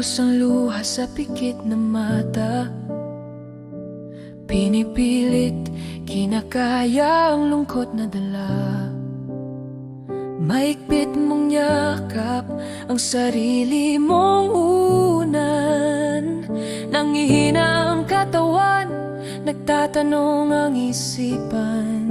Lubos ang luha sa pikit na mata, pinipilit, kinakaya ang lungkot na dala. Maigpit mong yakap ang sarili mong unan. Nangihina ang katawan, nagtatanong ang isipan.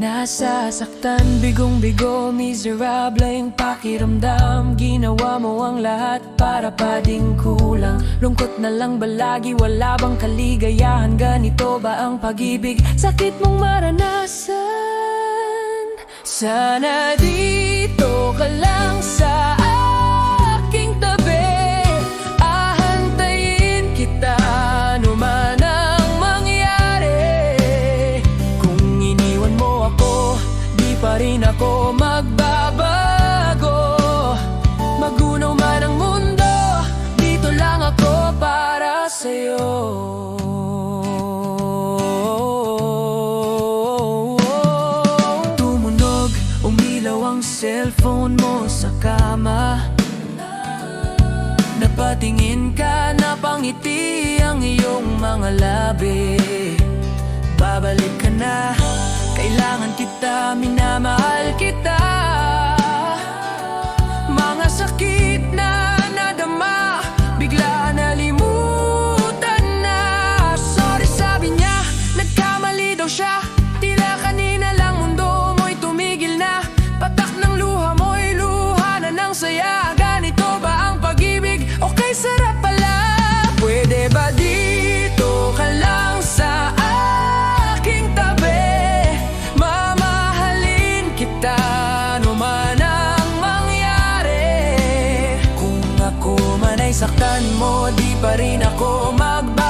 Nasasaktan, bigong-bigo, miserable ang pakiramdam. Ginawa mo ang lahat para pa ding kulang. Lungkot na lang ba lagi, wala bang kaligayahan? Ganito ba ang pag-ibig? Sakit mong maranasan. Sana dito ka lang sa aking tabi, ahantayin kita ano man ang mangyari. Kung iniwan mo ako, di pa rin ako magbabago. Magunaw man ang mundo, dito lang ako para sa'yo. Cellphone mo sa kama, napatingin ka, napangiti ang iyong mga labi. Babalik ka na, kailangan kita, minamahal kita. Mga sakit na nadama, bigla nalimutan na. Sorry sabi niya, nagkamali daw siya. Tila kanina lang mundo mo'y tumigil na. Patak ng luha mo'y luha na ng saya. Ganito ba ang pag-ibig? Okay, sarap pala. Pwede ba dito ka lang sa aking tabi? Mamahalin kita ano man ang mangyari. Kung ako man ay saktan mo, di pa rin ako magbabago.